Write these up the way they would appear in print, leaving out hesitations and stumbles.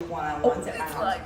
one-on-ones at my It's house. like,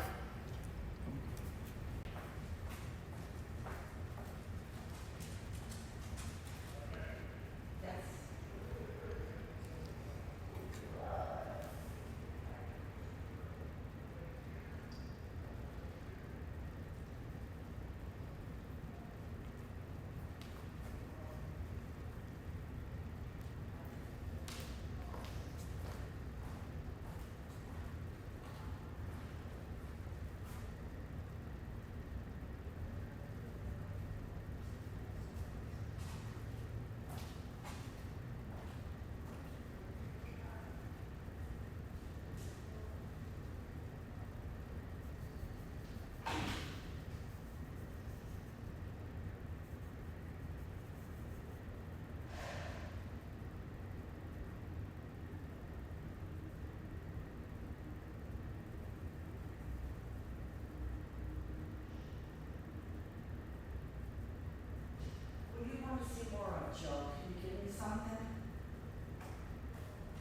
What do you want to see more of, Joe? Can you give me something?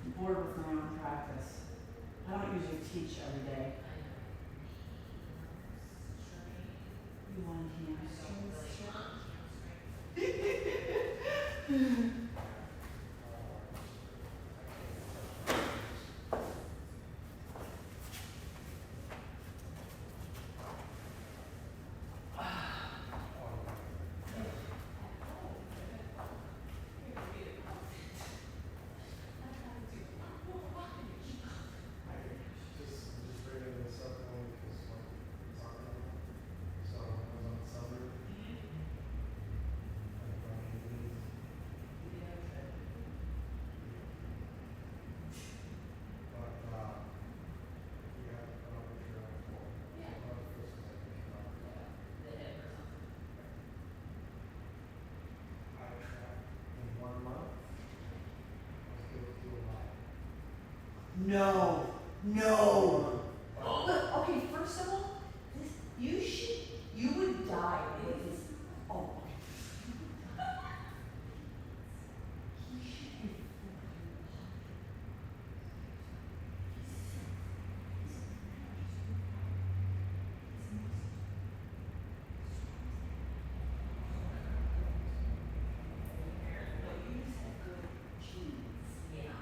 I'm bored with my own practice. I don't usually teach every day. You want hamstrings? Just bringing this up only because like it's talking about. So I was on summer. But yeah, I'm not sure how to. I tracked in 1 month. I was able to do a lot. No, no. Look, okay, first of all, you would die with this. Oh, okay. He should be. No, you just have good genes. Yeah.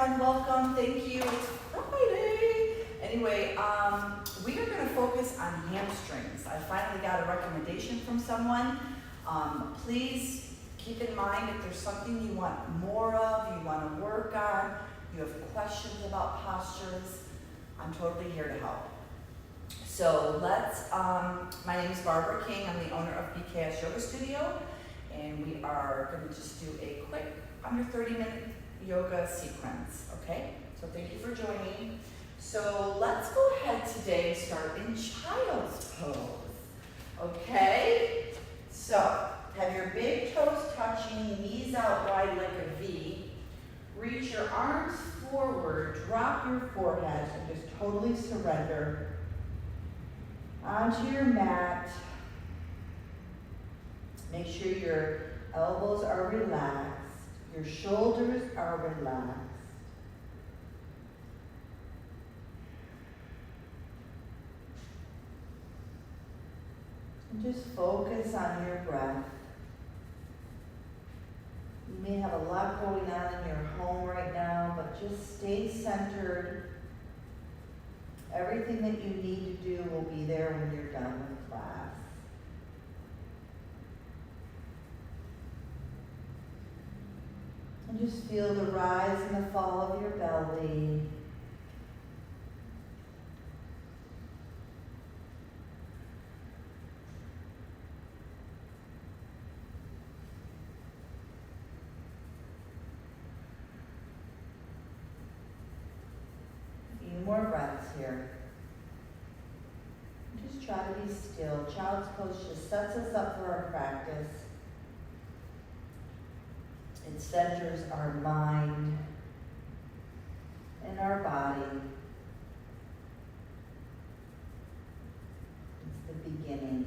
everyone. Welcome. Thank you. It's Friday. Anyway, we are going to focus on hamstrings. I finally got a recommendation from someone. Please keep in mind if there's something you want more of, you want to work on, you have questions about postures, I'm totally here to help. So my name is Barbara King. I'm the owner of BKS Yoga Studio, and we are going to just do a quick under 30-minute yoga sequence, okay? So thank you for joining. So let's go ahead today and start in child's pose, okay? So have your big toes touching, knees out wide like a V. Reach your arms forward, drop your forehead, and just totally surrender onto your mat. Make sure your elbows are relaxed, your shoulders are relaxed. And just focus on your breath. You may have a lot going on in your home right now, but just stay centered. Everything that you need to do will be there when you're done with class. And just feel the rise and the fall of your belly. More breaths here. Just try to be still. Child's pose just sets us up for our practice. It centers our mind and our body. It's the beginning.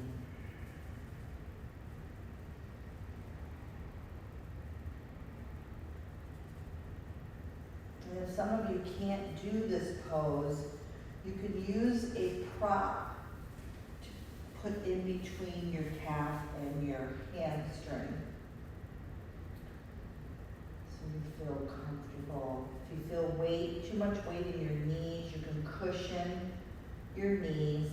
And if some of you can't do this pose, you could use a prop to put in between your calf and your hamstring, so you feel comfortable. If you feel too much weight in your knees, you can cushion your knees.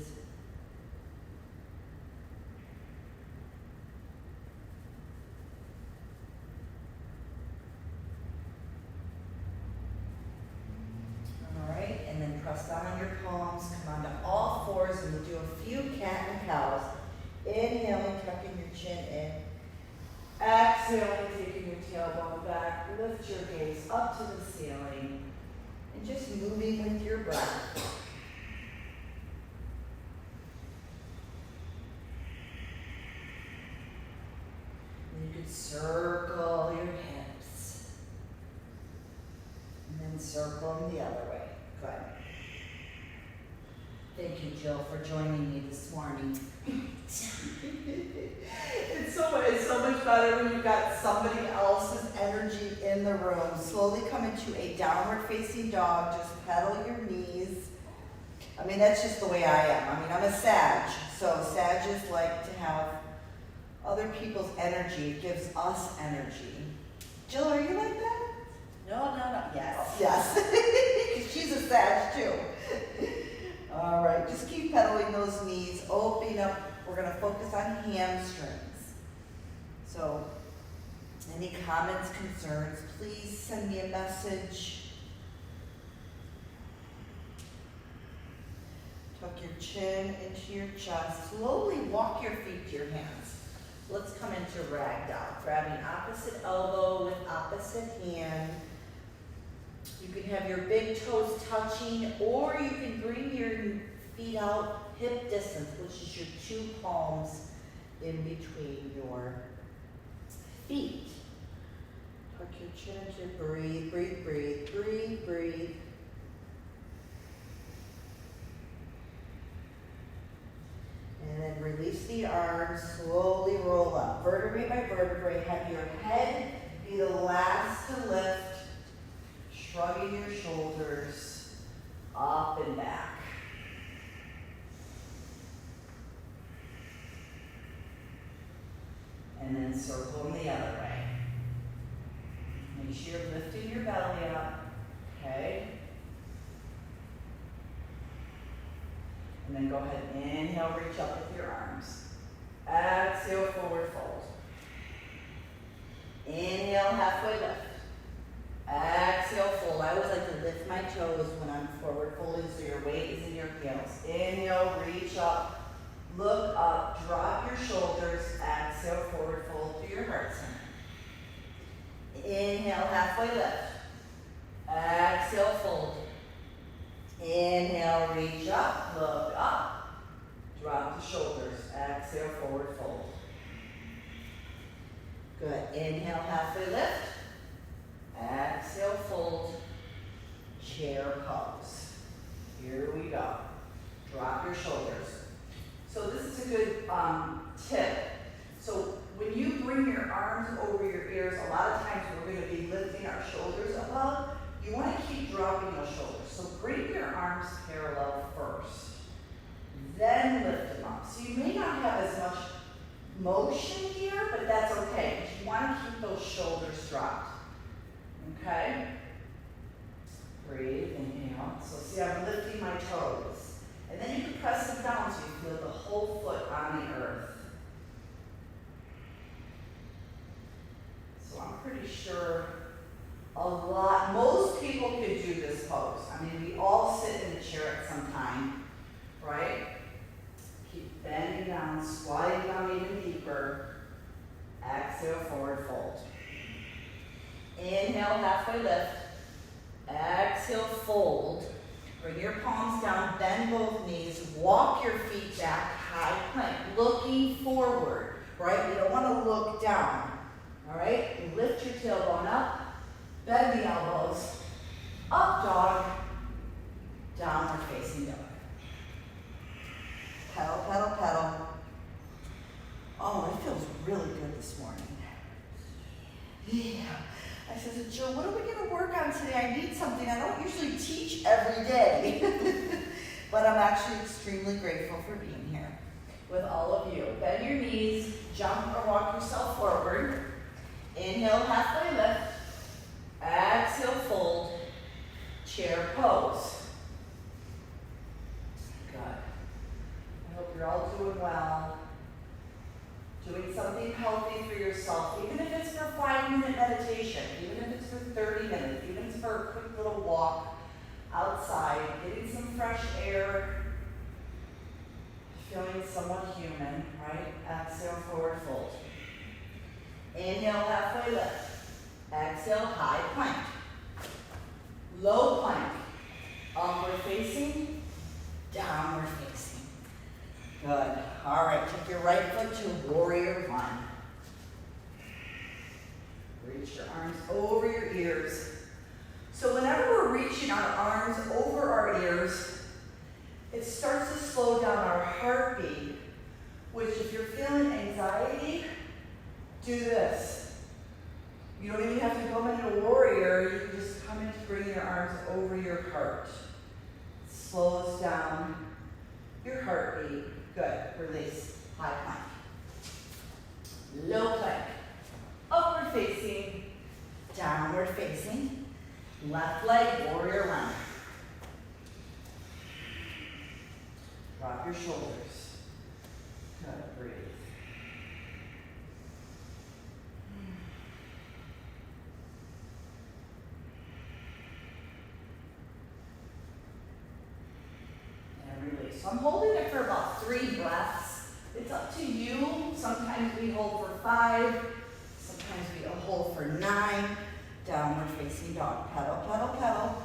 Press down on your palms, come onto all fours, and we'll do a few cat and cows. Inhaling, tucking your chin in. Exhaling, taking your tailbone back. Lift your gaze up to the ceiling. And just moving with your breath. And you could circle your hips. And then circle them the other way. Good. Thank you, Jill, for joining me this morning. It's so much better when you've got somebody else's energy in the room. Slowly come into a downward facing dog. Just pedal your knees. I mean, that's just the way I am. I mean, I'm a Sag, so Sages like to have other people's energy. It gives us energy. Jill, are you like that? No. Yes. Yes. She's a Sag, too. All right, just keep pedaling those knees, opening up. We're going to focus on hamstrings. So, any comments, concerns, please send me a message. Tuck your chin into your chest. Slowly walk your feet to your hands. Let's come into ragdoll. Grabbing opposite elbow with opposite hand. You can have your big toes touching, or you can bring your feet out hip distance, which is your 2 palms in between your feet. Tuck your chin into breathe, breathe, breathe, breathe, breathe. And then release the arms, slowly roll up. Vertebrae by vertebrae, have your head be the last to lift. Shrugging your shoulders up and back. And then circle them the other way. Make sure you're lifting your belly up. Okay. And then go ahead, inhale, reach up with your arms. Exhale, forward fold. Inhale, halfway lift. Exhale, fold. I always like to lift my toes when I'm forward folding so your weight is in your heels. Inhale, reach up, look up, drop your shoulders. Exhale, forward fold to your heart center. Inhale, halfway lift. Exhale, fold. Inhale, reach up, look up, drop the shoulders. Exhale, forward fold. Good. Inhale, halfway lift. Exhale, fold. Chair pose. Here we go. Drop your shoulders. So this is a good tip. So when you bring your arms over your ears, a lot of times we're going to be lifting our shoulders above. You want to keep dropping those shoulders. So bring your arms parallel first. Then lift them up. So you may not have as much motion here, but that's okay. You want to keep those shoulders dropped. Okay? Breathe, inhale. So see, I'm lifting my toes. And then you can press them down so you feel the whole foot on the earth. So I'm pretty sure most people could do this pose. I mean, we all sit in the chair at some time, right? Keep bending down, squatting down even deeper. Exhale, forward fold. Inhale, halfway lift. Exhale, fold. Bring your palms down, bend both knees, walk your feet back, high plank, looking forward, right? You don't want to look down, all right? Lift your tailbone up, bend the elbows, up dog, downward facing dog. Pedal, pedal, pedal. Oh, it feels really good this morning. Yeah. I said to Jill, what are we going to work on today? I need something. I don't usually teach every day. But I'm actually extremely grateful for being here with all of you. Bend your knees, jump or walk yourself forward. Inhale, halfway lift. Exhale, fold. Chair pose. Good. I hope you're all doing well. Doing something healthy for yourself, even if it's for 5-minute meditation, even if it's for 30 minutes, even if it's for a quick little walk outside, getting some fresh air, feeling somewhat human, right? Exhale, forward fold. Inhale, halfway lift. Exhale, high plank. Low plank. Upward facing, downward facing. Good. All right, take your right foot to warrior one. Reach your arms over your ears. So whenever we're reaching our arms over our ears, it starts to slow down our heartbeat, which if you're feeling anxiety, do this. You don't even have to go into warrior, you can just come into bringing your arms over your heart. It slows down your heartbeat. Good. Release. High plank. Low plank. Upward facing. Downward facing. Left leg, warrior one. Drop your shoulders. Good. Breathe. So I'm holding it for about 3 breaths. It's up to you. Sometimes we hold for 5. Sometimes we hold for 9. Downward facing dog. Pedal, pedal, pedal.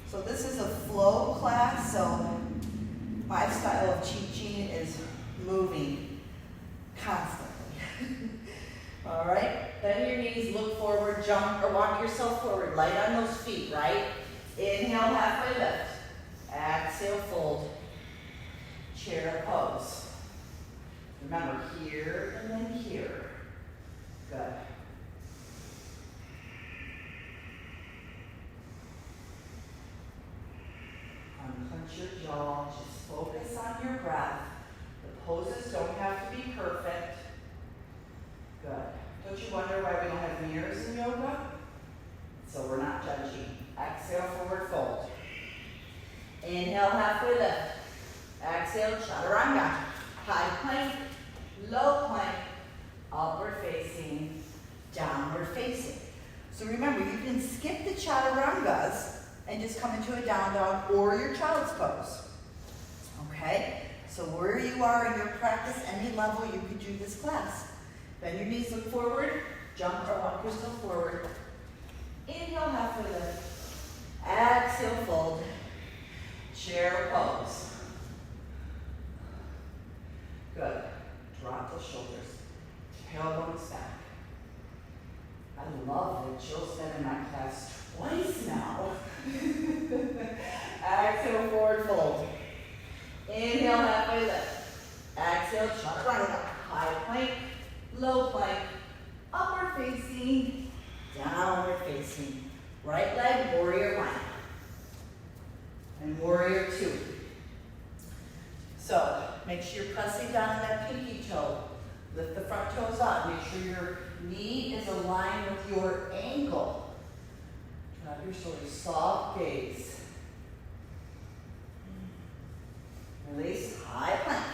So this is a flow class. So my style of teaching is moving constantly. All right. Bend your knees, look forward, jump or walk yourself forward. Light on those feet, right? Inhale, halfway lift. Exhale, fold. Chair pose. Remember, here and then here. Good. Unclench your jaw. Just focus on your breath. The poses don't have to be perfect. Good. Don't you wonder why we don't have mirrors in yoga? So we're not judging. Exhale, forward fold. Inhale, halfway lift. Exhale, chaturanga. High plank, low plank, upward facing, downward facing. So remember, you can skip the chaturangas and just come into a down dog or your child's pose. Okay? So where you are in your practice, any level, you could do this class. Bend your knees, look forward, jump or walk yourself forward. Inhale, halfway lift. Exhale, fold. Chair pose. Good. Drop the shoulders. Tailbones back. I love that Jill's been in my class twice now. Exhale, forward fold. Inhale, halfway lift. Exhale, chaturanga. High plank, low plank, upward facing, downward facing. Right leg, warrior one. And warrior two. So, make sure you're pressing down on that pinky toe. Lift the front toes up. Make sure your knee is aligned with your ankle. Drop your shoulders, soft gaze. Release, high plank.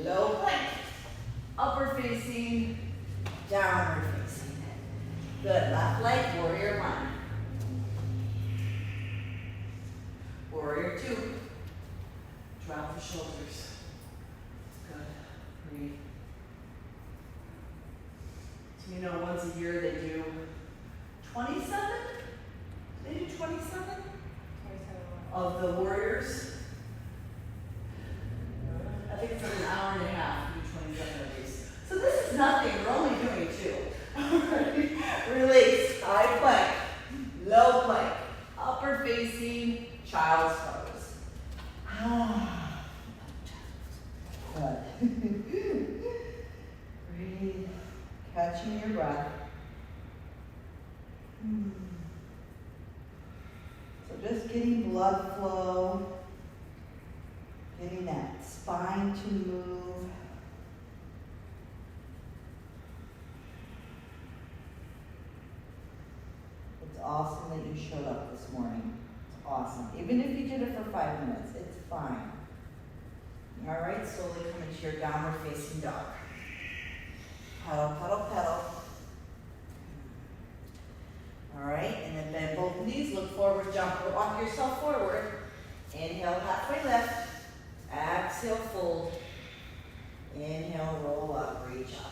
Low plank. Upward facing, downward facing. Good, left leg, warrior one. Warrior two. Drop the shoulders. Good, breathe. So you know once a year they do 27? They do 27? Of the warriors. I think it's like an hour and a half, do 27 of these. So this is nothing, we're only doing two. Release, high plank, low plank, upward facing, child's pose. Good. Breathe, catching your breath. So just getting blood flow, getting that spine to move. It's awesome that you showed up this morning. It's awesome. Even if you did it for 5 minutes, it's fine. All right, slowly come into your downward facing dog. Pedal, pedal, pedal. All right, and then bend both knees, look forward, jump, or walk yourself forward. Inhale, halfway lift. Exhale, fold. Inhale, roll up, reach up.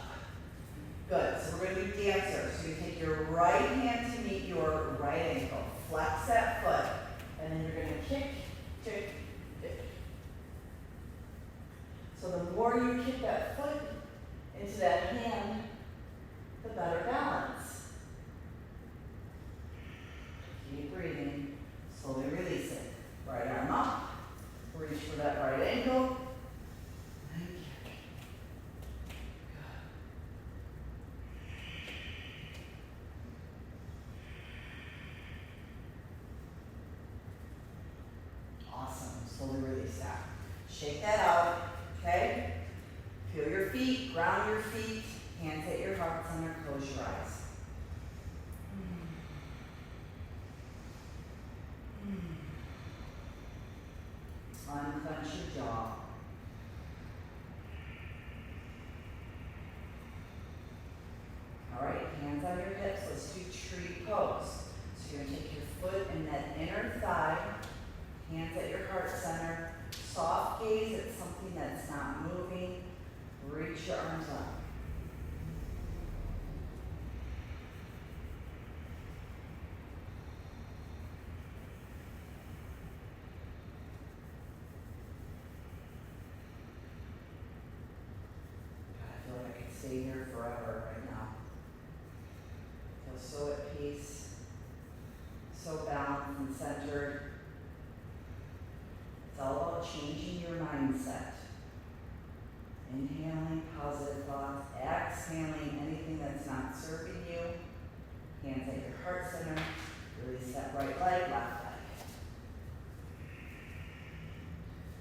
Good, so we're gonna do dancer. So you take your right hand to meet your right ankle. Flex that foot, and then you're gonna kick, kick, kick. So the more you kick that foot into that hand, the better balance. Keep breathing, slowly release it. Right arm up, reach for that right ankle, and kick. Awesome, slowly release that. Shake that out, okay? Feel your feet, ground your feet, hands at your heart center, close your eyes. Unclench your jaw. All right, hands on your hips. Let's do tree pose. So you're going to take your foot in that inner thigh, hands at your heart center, soft gaze at something that's not moving. Reach your arms up. I feel like I could stay here forever right now. Feel so at peace, so balanced and centered. It's all about changing your mindset. Inhaling positive thoughts, exhaling anything that's not serving you. Hands at your heart center. Release that right leg, left leg.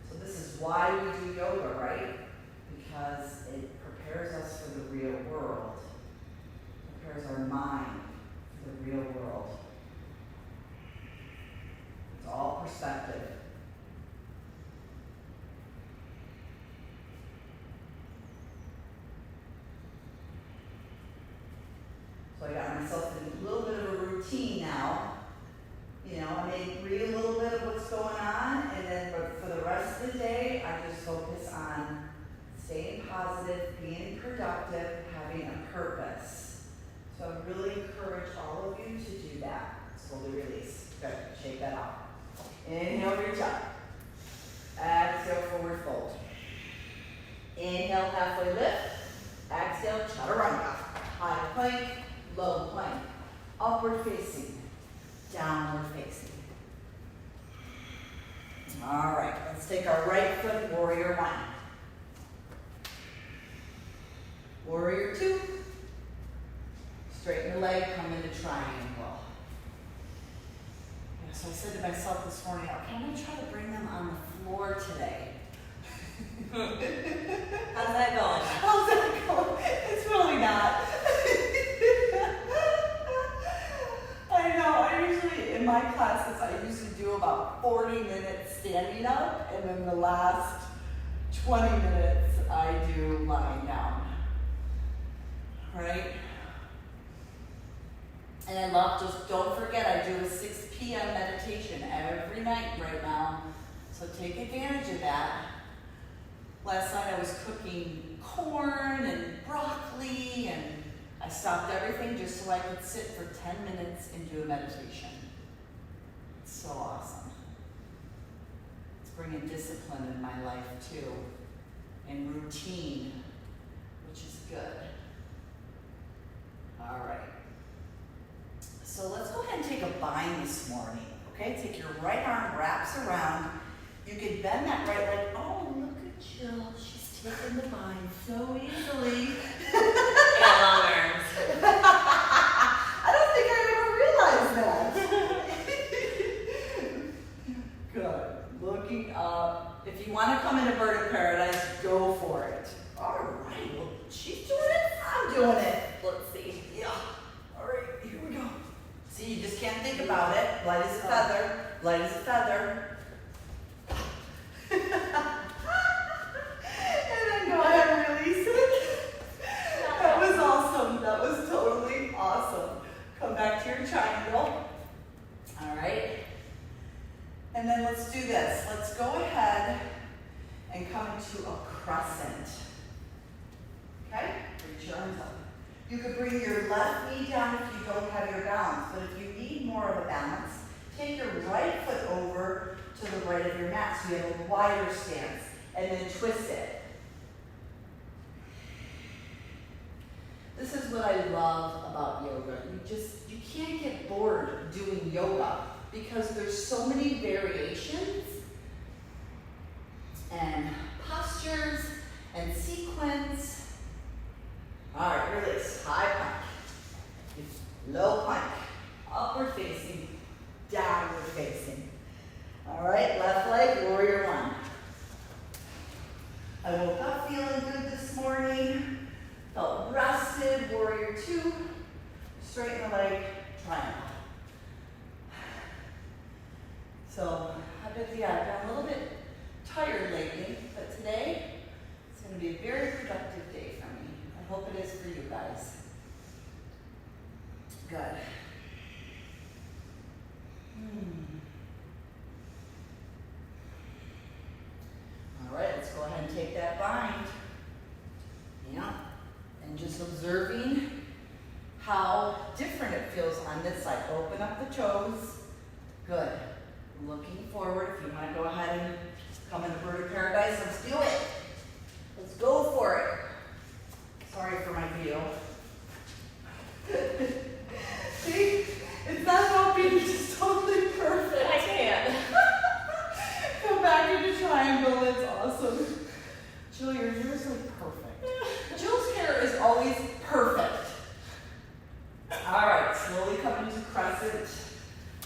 So this is why we do yoga, right? Because it prepares us for the real world. Prepares our mind for the routine now. You know, I may read a little bit of what's going on, and then for the rest of the day, I just focus on staying positive, being productive, having a purpose. So I really encourage all of you to do that. Slowly release. Good. Shake that off. Inhale, reach up. Exhale, forward fold. Inhale, halfway lift. Exhale, chaturanga. High plank, low plank. Upward facing, downward facing. All right, let's take our right foot, warrior one. Warrior two. Straighten your leg, come into triangle. Yeah, so I said to myself this morning, okay, I'm going to try to bring them on the floor today. How's that going? How's that going? It's really not. I know, I usually, in my classes, I usually do about 40 minutes standing up, and then the last 20 minutes I do lying down. Right? And I love, just don't forget, I do a 6 p.m. meditation every night right now. So take advantage of that. Last night I was cooking corn and broccoli, and I stopped everything just so I could sit for 10 minutes and do a meditation. It's so awesome. It's bringing discipline in my life too, and routine, which is good. All right. So let's go ahead and take a bind this morning, okay? Take your right arm, wraps around. You can bend that right leg. Oh, look at Jill. She's taking the bind so easily. I got long arms. I don't think I ever realized that. Good. Looking up. If you want to come into bird of paradise, go for it. All right. Well, she's doing it. I'm doing it. Let's see. Yeah. All right. Here we go. See, you just can't think about it. Light as a feather. Light as a feather. And then go ahead and release it. That was awesome. That was totally awesome. Come back to your triangle. All right. And then let's do this. Let's go ahead and come into a crescent. Okay? Reach your arms up. You could bring your left knee down if you don't have your balance, but if you need more of a balance, take your right foot over to the right of your mat so you have a wider stance, and then twist it. This is what I love about yoga. You can't get bored doing yoga because there's so many variations and postures and sequence. All right, release. High plank, low plank, upward facing, downward facing. All right, left leg, warrior one. I woke up feeling good this morning, felt rested, warrior two, straighten the leg, triangle. So, I've been a little bit tired lately, but today it's going to be a very productive day for me. I hope it is for you guys. Good. All right, let's go ahead and take that bind. Yeah. And just observing how different it feels on this side. Open up the toes. Good. Looking forward. If you want to go ahead and come into bird of paradise, let's do it. Let's go for it. Sorry for my view. See? It's not about being just totally perfect. I can't. Come back into triangle. It's awesome. Jill, your hair is like perfect. Jill's hair is always perfect. All right, slowly come into crescent.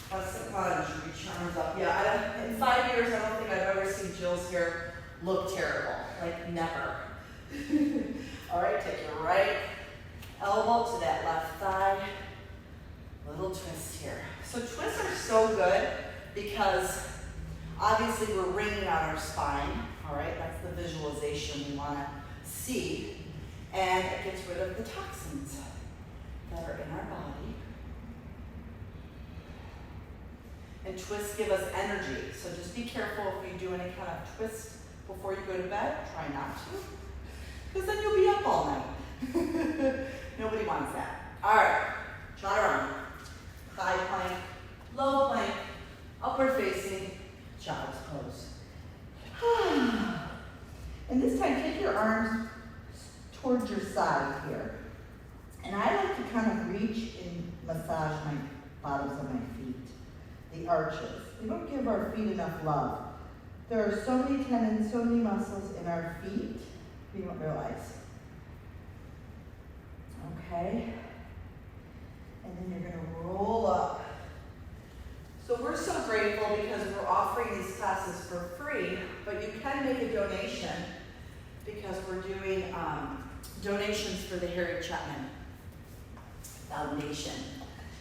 Crescent lunge. Reach your arms up. Yeah, in 5 years, I don't think I've ever seen Jill's hair look terrible. Like, never. All right, take your right elbow to that left thigh. Little twist here. So twists are so good because obviously we're wringing out our spine. All right, that's the visualization we want to see. And it gets rid of the toxins that are in our body. And twists give us energy. So just be careful if you do any kind of twist before you go to bed. Try not to, because then you'll be up all night. Nobody wants that. All right, chaturanga. High plank, low plank, upward facing, child's pose. And this time, take your arms towards your side here. And I like to kind of reach and massage my bottoms of my feet, the arches. We don't give our feet enough love. There are so many tendons, so many muscles in our feet, we don't realize. Okay. And then you're going to roll up. So we're so grateful because we're offering these classes for free, but you can make a donation because we're doing donations for the Harriet Chapman Foundation.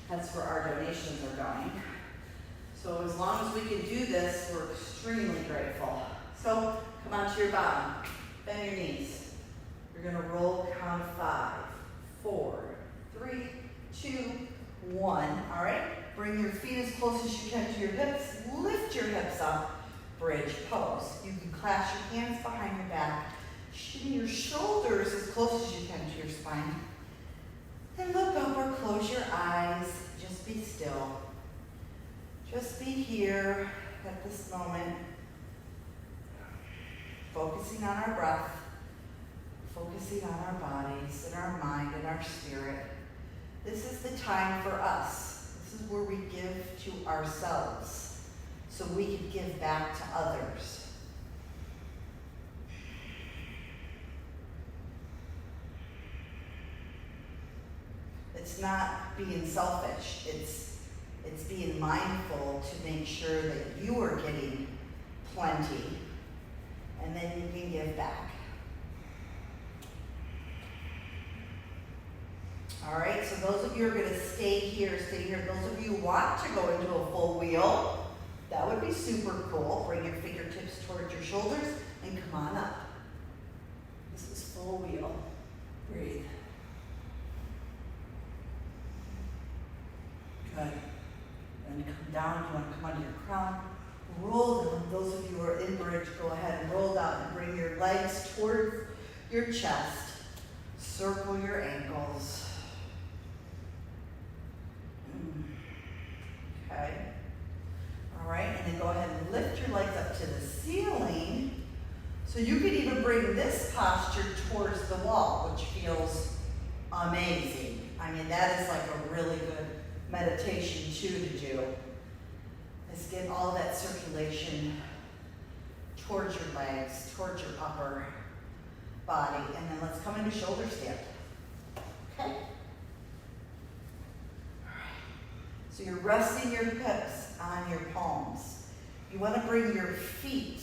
That's where our donations are going. So as long as we can do this, we're extremely grateful. So come onto your bottom, bend your knees. You're going to roll, count of 5, 4, 3, 2, 1. All right? Bring your feet as close as you can to your hips. Lift your hips up. Bridge pose. You can clasp your hands behind your back. Shimmy your shoulders as close as you can to your spine. Then look up or close your eyes. Just be still. Just be here at this moment. Focusing on our breath. Focusing on our bodies and our mind and our spirit. This is the time for us. This is where we give to ourselves so we can give back to others. It's not being selfish. It's being mindful to make sure that you are getting plenty and then you can give back. All right, so those of you who are going to stay here, stay here. Those of you who want to go into a full wheel, that would be super cool. Bring your fingertips towards your shoulders and come on up. This is full wheel. Breathe. Good. And come down. You want to come onto your crown. Roll down. Those of you who are in bridge, go ahead and roll down and bring your legs towards your chest. Circle your ankles. Okay. All right, and then go ahead and lift your legs up to the ceiling. So you could even bring this posture towards the wall, which feels amazing. I mean, that is like a really good meditation too to do. Is get all that circulation towards your legs, towards your upper body. And then let's come into shoulder stand. Okay? So you're resting your hips on your palms. You want to bring your feet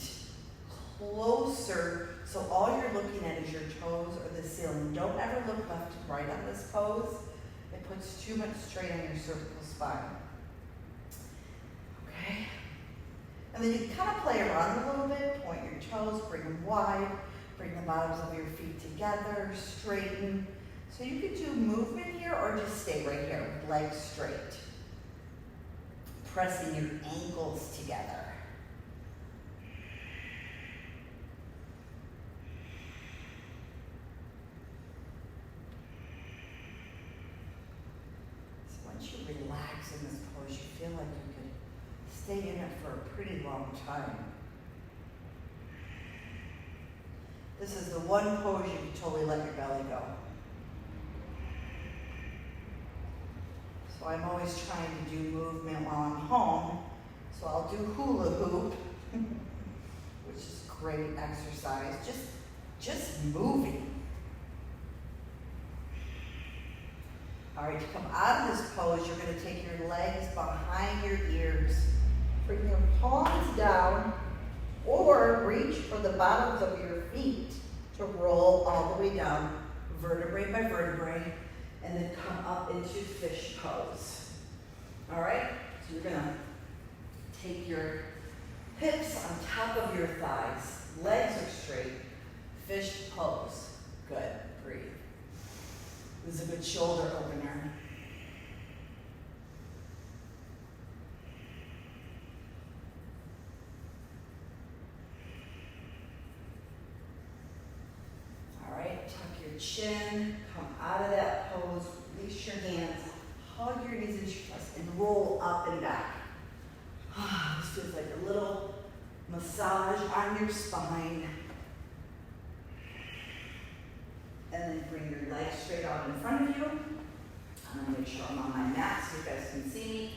closer so all you're looking at is your toes or the ceiling. Don't ever look left and right on this pose. It puts too much strain on your cervical spine. Okay? And then you can kind of play around a little bit. Point your toes, bring them wide. Bring the bottoms of your feet together, straighten. So you could do movement here or just stay right here with legs straight. Pressing your ankles together. So once you relax in this pose, you feel like you could stay in it for a pretty long time. This is the one pose you can totally let your belly go. So I'm always trying to do movement while I'm home. So I'll do hula hoop, which is great exercise. Just moving. All right, to come out of this pose, you're going to take your legs behind your ears. Bring your palms down or reach for the bottoms of your feet to roll all the way down, vertebrae by vertebrae, and then come up into fish pose. All right? So you're going to take your hips on top of your thighs. Legs are straight. Fish pose. Good. Breathe. This is a good shoulder opener. Come out of that pose, release your hands, hug your knees into your chest, and roll up and back. This feels like a little massage on your spine. And then bring your legs straight out in front of you. I'm gonna make sure I'm on my mat so you guys can see me.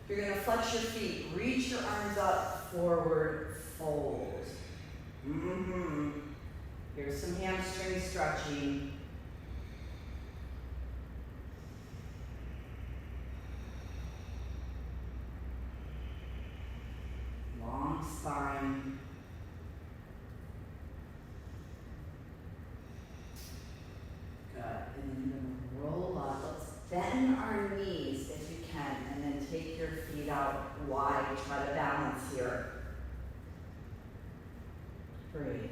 You're gonna flex your feet, reach your arms up, forward, fold. Here's some hamstring stretching. Long spine. Good. And then you're gonna roll up. Let's bend our knees if you can, and then take your feet out wide. Try to balance here. Breathe.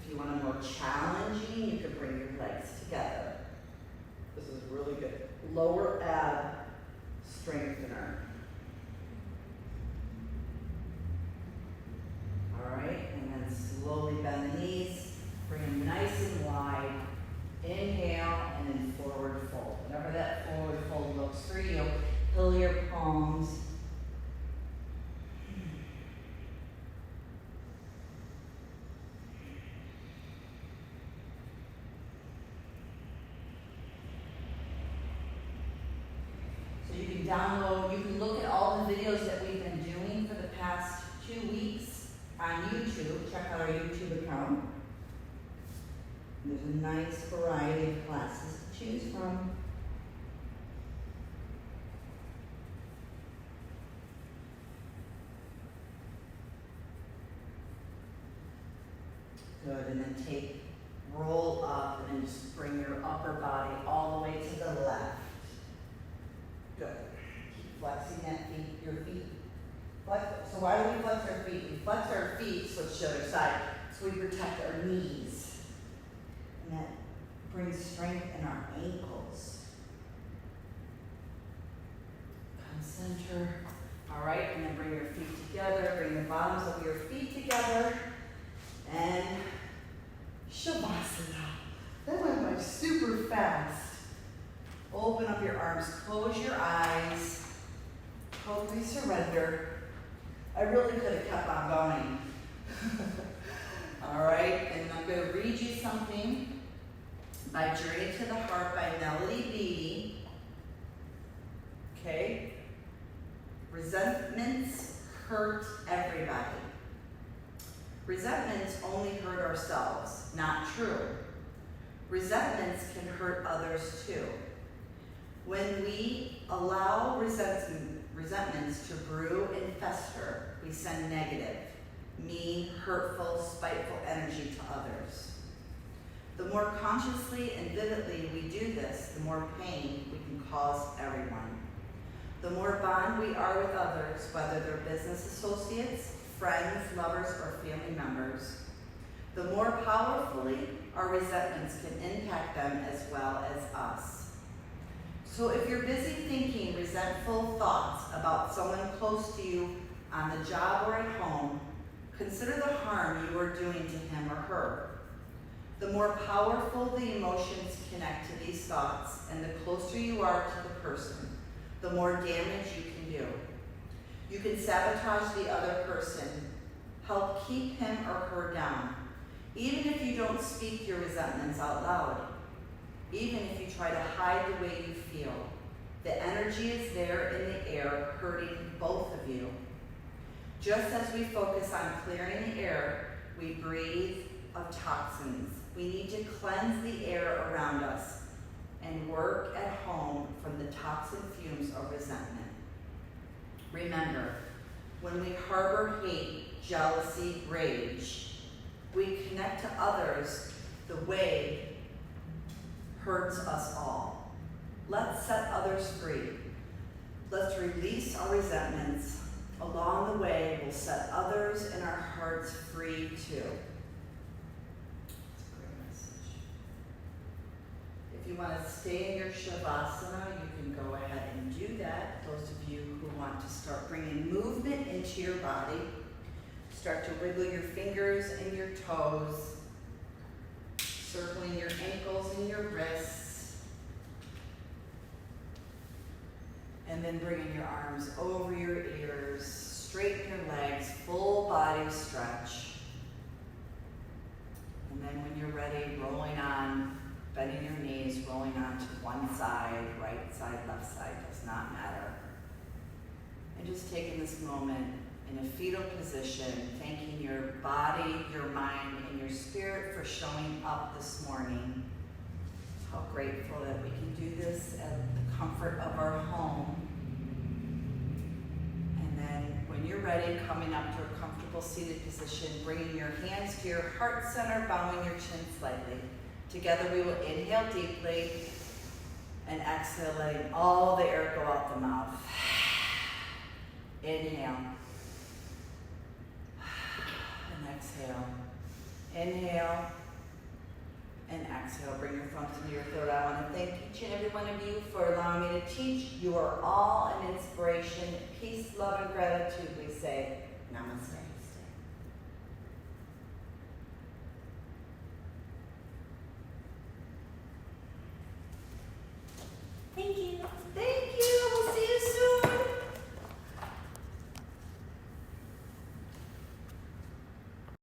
If you want a more challenging, you could bring your legs together. This is really good. Lower ab strengthener. All right, and then slowly bend the knees. Bring them nice and wide. Inhale, and then forward fold. Whatever that forward fold looks for you. Pull your palms. So you can download, you can look at all the videos that we've been doing for the past 2 weeks on YouTube. Check out our YouTube account. There's a nice variety of classes to choose from. Good, and then roll up, and then just bring your upper body all the way to the left. Good. Keep flexing your feet. Flex. So why do we flex our feet? We flex our feet, switch to the other side, so we protect our knees. And that brings strength in our ankles. Center. All right, and then bring your feet together. Bring the bottoms of your feet together. And Shavasana. That went by super fast. Open up your arms. Close your eyes. Totally surrender. I really could have kept on going. All right, and I'm going to read you something by Journey to the Heart by Melody Beattie. Okay? Resentments hurt everybody. Resentments only hurt ourselves. Not true. Resentments can hurt others too. When we allow resentments to brew and fester, we send negative, mean, hurtful, spiteful energy to others. The more consciously and vividly we do this, the more pain we can cause everyone. The more bond we are with others, whether they're business associates, friends, lovers, or family members, the more powerfully our resentments can impact them as well as us. So if you're busy thinking resentful thoughts about someone close to you on the job or at home, consider the harm you are doing to him or her. The more powerful the emotions connect to these thoughts, and the closer you are to the person, the more damage you can do. You can sabotage the other person, help keep him or her down, even if you don't speak your resentments out loud, even if you try to hide the way you feel. The energy is there in the air, hurting both of you. Just as we focus on clearing the air, we breathe of toxins. We need to cleanse the air around us and work at home from the toxin fumes of resentment. Remember, when we harbor hate, jealousy, rage, we connect to others the way hurts us all. Let's set others free. Let's release our resentments. Along the way, we'll set others in our hearts free too. If you want to stay in your Shavasana, you can go ahead and do that. Those of you who want to start bringing movement into your body, start to wiggle your fingers and your toes. Circling your ankles and your wrists. And then bringing your arms over your ears, straighten your legs, full body stretch. And then when you're ready, rolling on, bending your knees, rolling on to one side, right side, left side, does not matter. And just taking this moment in a fetal position, thanking your body, your mind, and your spirit for showing up this morning. How grateful that we can do this at the comfort of our home. And then when you're ready, coming up to a comfortable seated position, bringing your hands to your heart center, bowing your chin slightly. Together we will inhale deeply and exhale, letting all the air go out the mouth. Inhale. And exhale. Inhale. And exhale. Bring your thumbs into your throat. I want to thank each and every one of you for allowing me to teach. You are all an inspiration. Peace, love, and gratitude, we say. Namaste.